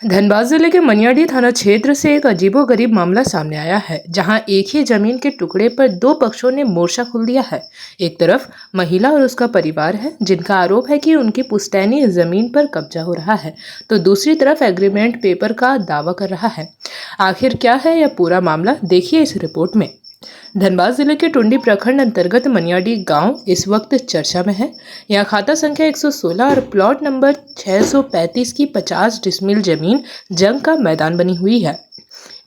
धनबाद जिले के मनियाडी थाना क्षेत्र से एक अजीबोगरीब मामला सामने आया है, जहां एक ही जमीन के टुकड़े पर दो पक्षों ने मोर्चा खोल दिया है। एक तरफ महिला और उसका परिवार है, जिनका आरोप है कि उनकी पुश्तैनी जमीन पर कब्जा हो रहा है, तो दूसरी तरफ एग्रीमेंट पेपर का दावा कर रहा है। आखिर क्या है यह पूरा मामला, देखिए इस रिपोर्ट में। धनबाद जिले के टुंडी प्रखंड अंतर्गत मनियाडी गांव इस वक्त चर्चा में है। यहाँ खाता संख्या 116 और प्लॉट नंबर 635 की 50 डिसमिल जमीन जंग का मैदान बनी हुई है।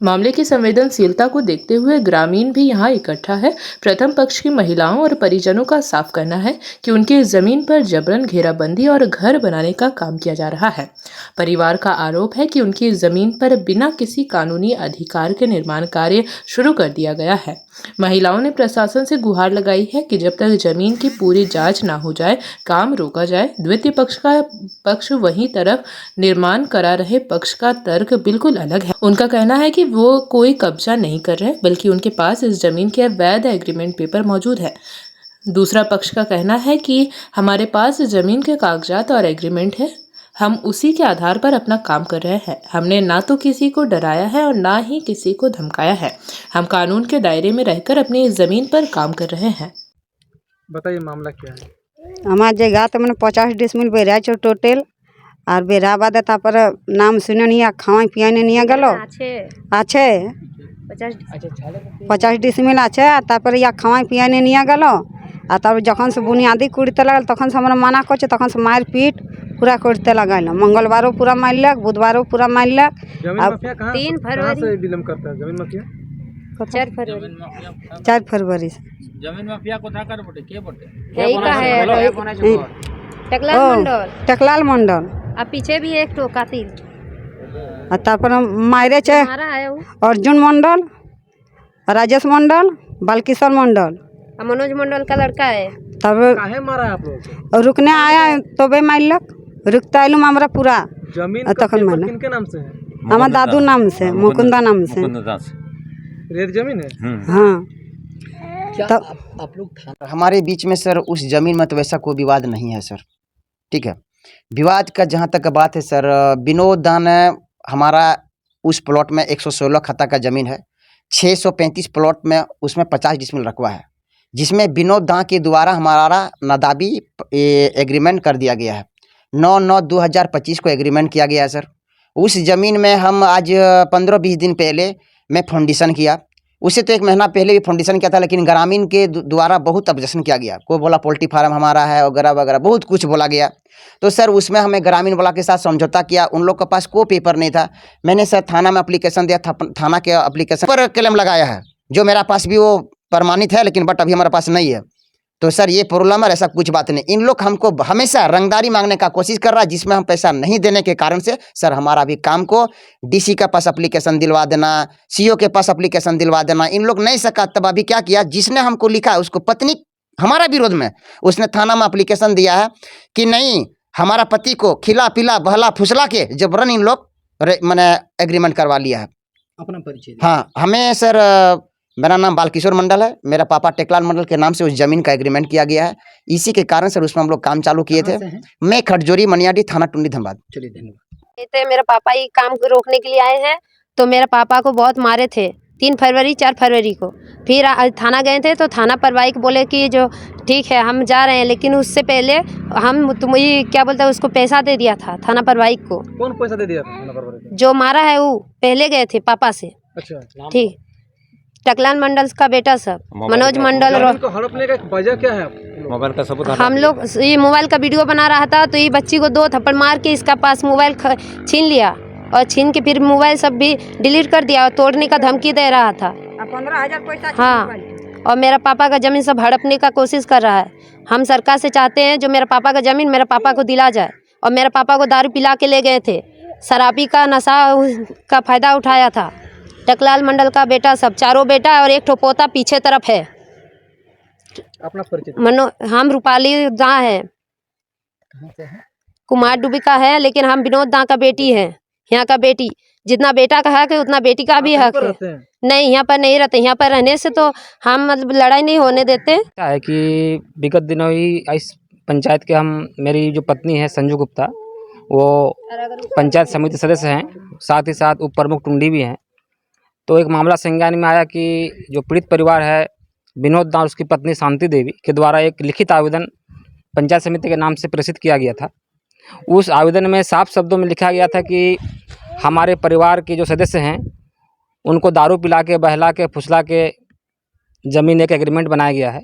मामले की संवेदनशीलता को देखते हुए ग्रामीण भी यहाँ इकट्ठा है। प्रथम पक्ष की महिलाओं और परिजनों का साफ कहना है कि उनकी जमीन पर जबरन घेराबंदी और घर बनाने का काम किया जा रहा है। परिवार का आरोप है कि उनकी जमीन पर बिना किसी कानूनी अधिकार के निर्माण कार्य शुरू कर दिया गया है। महिलाओं ने प्रशासन से गुहार लगाई है कि जब तक जमीन की पूरी जांच ना हो जाए, काम रोका जाए। द्वितीय पक्ष वही तरफ निर्माण करा रहे पक्ष का तर्क बिल्कुल अलग है। उनका कहना है कि वो कोई कब्जा नहीं कर रहे, बल्कि उनके पास इस जमीन के वैध एग्रीमेंट पेपर मौजूद है। दूसरा पक्ष का कहना है कि हमारे पास जमीन के कागजात और एग्रीमेंट है, हम उसी के आधार पर अपना काम कर रहे हैं। हमने ना तो किसी को डराया है और ना ही किसी को धमकाया है। हम कानून के दायरे में रहकर अपनी जमीन पर काम कर रहे हैं। बताइए मामला क्या है? हमार जगह तो मैंने 50 डिसमिल बेरा छो टोटल और बेरा बाद तापर नाम सुने नहीं खावा पिया नहीं गलो आछे 50 डिसमिल आछे तापर या खावा पिया नहीं गलो आ तब जखन से बुनियादी कुड़ते लगल तखन से हमरा मना कर तखन से मार पीट पूरा करते लगल। मंगलवारों पूरा मारलक, बुधवारों पूरा मारलक। अब 3 फरवरी से विलम्ब करता है जमीन माफिया। 4 फरवरी से जमीन माफिया को था कर बोटे के बोटे यही का है टकलाल मंडल अब पीछे भी एक तो कातिल तापर मारे छे अर्जुन मंडल, राजेश मंडल, बालकिशोर मंडल, मनोज मंडल का लड़का है। तब काहे मारा है आप लोग? रुकने आया तो बे मारलक, रुकता आलू हमारा पूरा जमीन का पेपर किनके नाम से है? हमारे दादू नाम से, मुकुंदा नाम से रेड जमीन है। हाँ तब आप लोग हमारे बीच में सर उस जमीन में तो वैसा कोई विवाद नहीं है सर, ठीक है। विवाद का जहाँ तक बात है सर, विनोद दान हमारा उस प्लॉट में 116 खता का ज़मीन है, 635 प्लॉट में उसमें 50 डिसमिल रकबा है, जिसमें विनोद दान के द्वारा हमारा नादाबी एग्रीमेंट कर दिया गया है। 9/9/2025 को एग्रीमेंट किया गया है सर। उस ज़मीन में हम आज 15-20 दिन पहले मैं फाउंडेशन किया, उससे तो 1 महीना पहले भी फाउंडेशन किया था, लेकिन ग्रामीण के द्वारा बहुत ऑब्जेक्शन किया गया। कोई बोला पोल्ट्री फार्म हमारा है वगैरह वगैरह बहुत कुछ बोला गया। तो सर उसमें हमें ग्रामीण वाला के साथ समझौता किया, उन लोग के पास कोई पेपर नहीं था। मैंने सर थाना में एप्लीकेशन दिया था, थाना के एप्लीकेशन पर क्लेम लगाया है, जो मेरा पास भी वो प्रमाणित है, लेकिन बट अभी हमारे पास नहीं है। तो सर ये प्रॉब्लम है, ऐसा कुछ बात नहीं। इन लोग हमको हमेशा रंगदारी मांगने का कोशिश कर रहा है, जिसमें हम पैसा नहीं देने के कारण से सर हमारा भी काम को डीसी के पास एप्लीकेशन दिलवा देना, सीओ के पास एप्लीकेशन दिलवा देना, इन लोग नहीं सका। तब अभी क्या किया, जिसने हमको लिखा है उसको पत्नी हमारा विरोध में उसने थाना में एप्लीकेशन दिया है कि नहीं, हमारा पति को खिला पिला बहला फुसला के जबरन इन लोग मैंने एग्रीमेंट करवा लिया है। अपना परिचय। हाँ, हमें सर मेरा नाम बालकिशोर मंडल है, मेरा पापा टेकलाल मंडल के नाम से उस जमीन का एग्रीमेंट किया गया है। इसी के कारण सर उसमें हम लोग काम चालू किए थे। मैं खटजोरी मनियाडी थाना टुंडी धनबाद। चलिए धन्यवाद। तो मेरा पापा ही काम रोकने के लिए आए हैं, तो मेरे पापा को बहुत मारे थे 3 फरवरी 4 फरवरी को। फिर थाना गए थे तो थाना परवाई को बोले कि जो ठीक है हम जा रहे हैं, लेकिन उससे पहले हम तुम्हें क्या बोलते हैं उसको पैसा दे दिया था थाना परवाई को। कौन पैसा दे दिया था थाना परवाई को? जो मारा है वो पहले गए थे पापा से। अच्छा, ठीक, टकलाल मंडल का बेटा सब मनोज मंडल। को हड़पने का वजह क्या है? मोबाइल का सबूत हम लोग ये मोबाइल का वीडियो बना रहा था, तो ये बच्ची को 2 थप्पड़ मार के इसका पास मोबाइल छीन लिया और छीन के फिर मोबाइल सब भी डिलीट कर दिया और तोड़ने का धमकी दे रहा था। 15,000 पैसा। हाँ, और मेरा पापा का ज़मीन सब हड़पने का कोशिश कर रहा है। हम सरकार से चाहते हैं जो मेरा पापा का ज़मीन मेरा पापा को दिला जाए। और मेरे पापा को दारू पिला के ले गए थे, शराबी का नशा का फ़ायदा उठाया था। टकलाल मंडल का बेटा सब, चारों बेटा और एक ठो पोता पीछे तरफ है। अपना परिचय। हम रूपाली दा है, कुमार डुबी का है, लेकिन हम विनोद दा का बेटी है, यहाँ का बेटी। जितना बेटा का हक है उतना बेटी का भी हक है। नहीं, यहाँ पर नहीं रहते। यहाँ पर रहने से तो हम मतलब लड़ाई नहीं होने देते। क्या है कि विगत दिनों ही इस पंचायत के हम मेरी जो पत्नी है संजू गुप्ता, वो पंचायत समिति सदस्य हैं, साथ ही साथ उप प्रमुख टुंडी भी हैं। तो एक मामला संज्ञान में आया कि जो पीड़ित परिवार है विनोद दास और उसकी पत्नी शांति देवी के द्वारा एक लिखित आवेदन पंचायत समिति के नाम से प्रेषित किया गया था। उस आवेदन में साफ शब्दों में लिखा गया था कि हमारे परिवार के जो सदस्य हैं उनको दारू पिला के, बहला के, फुसला के ज़मीन एक एग्रीमेंट बनाया गया है।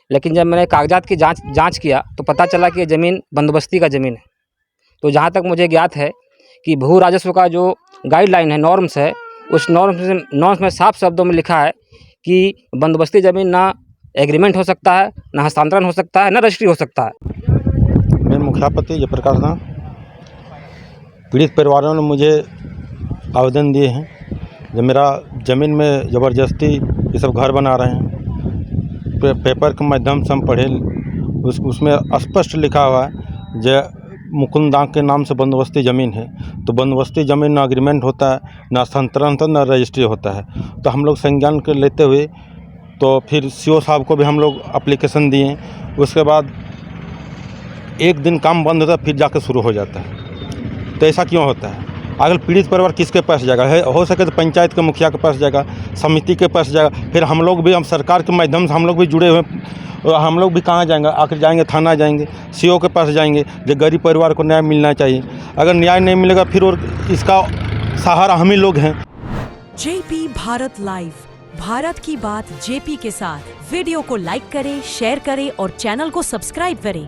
लेकिन जब मैंने कागजात की जांच किया तो पता चला कि ये ज़मीन बंदोबस्ती का ज़मीन है। तो जहाँ तक मुझे ज्ञात है कि भू राजस्व का जो गाइडलाइन है, नॉर्म्स है, उस नॉर्म्स में साफ शब्दों में लिखा है कि बंदोबस्ती ज़मीन ना एग्रीमेंट हो सकता है, ना हस्तांतरण हो सकता है, ना रजिस्ट्री हो सकता है। मैं मुखियापति जयप्रकाश नाम। पीड़ित परिवारों ने मुझे आवेदन दिए हैं जो मेरा ज़मीन में ज़बरदस्ती ये सब घर बना रहे हैं। पेपर के माध्यम से हम पढ़े, उसमें स्पष्ट लिखा हुआ है जो मुकुंद दांग के नाम से बंदोबस्ती ज़मीन है। तो बंदोबस्ती ज़मीन ना एग्रीमेंट होता है, ना हस्तांतरण होता है, ना रजिस्ट्री होता है। तो हम लोग संज्ञान कर लेते हुए तो फिर सीओ साहब को भी हम लोग एप्लीकेशन दिए। उसके बाद एक दिन काम बंद होता है, फिर जाकर शुरू हो जाता है। तो ऐसा क्यों होता है? अगर पीड़ित परिवार किसके पास जाएगा? हो सके तो पंचायत के मुखिया के पास जाएगा, समिति के पास जाएगा। फिर हम लोग भी, हम सरकार के माध्यम से हम लोग भी जुड़े हुए, हम लोग भी कहाँ जाएंगे? आखिर जाएंगे थाना, जाएंगे सीओ के पास जाएंगे। जो गरीब परिवार को न्याय मिलना चाहिए, अगर न्याय नहीं मिलेगा फिर और इसका सहारा हम ही लोग हैं। जेपी भारत लाइव, भारत की बात जेपी के साथ। वीडियो को लाइक करें, शेयर करें और चैनल को सब्सक्राइब करें।